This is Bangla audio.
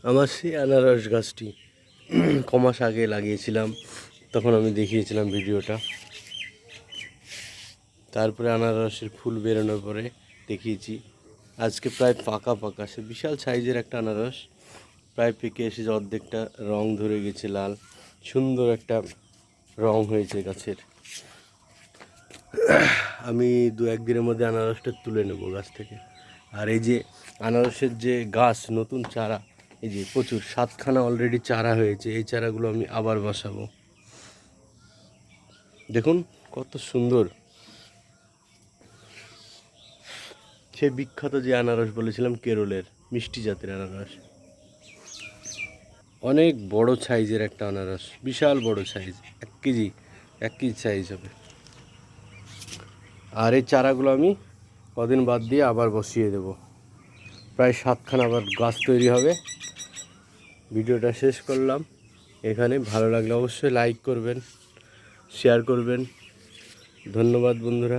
আমার সেই আনারস গাছটি কমাস আগে লাগিয়েছিলাম, তখন আমি দেখিয়েছিলাম ভিডিওটা। তারপরে আনারসের ফুল বেরোনোর পরে দেখিয়েছি। আজকে প্রায় পাকা পাকা, সে বিশাল সাইজের একটা আনারস প্রায় পেকে এসেছে, অর্ধেকটা রং ধরে গেছে লাল, সুন্দর একটা রং হয়েছে গাছের। আমি 2-1 দিনের মধ্যে আনারসটা তুলে নেব গাছ থেকে। আর এই যে আনারসের যে গাছ নতুন চারা, এই যে প্রচুর 7খানা অলরেডি চারা হয়েছে, এই চারাগুলো আমি আবার বসাবো। দেখুন কত সুন্দর, সে বিখ্যাত যে আনারস বলেছিলাম কেরলের মিষ্টি জাতের আনারস, অনেক বড় সাইজের একটা আনারস, বিশাল বড় সাইজ, 1 কেজি সাইজ হবে। আর এই চারাগুলো আমি কদিন বাদ দিয়ে আবার বসিয়ে দেব, প্রায় 7খানা আবার গাছ তৈরি হবে। ভিডিওটা শেষ করলাম এখানে। ভালো লাগলে অবশ্যই লাইক করবেন, শেয়ার করবেন। ধন্যবাদ বন্ধুরা।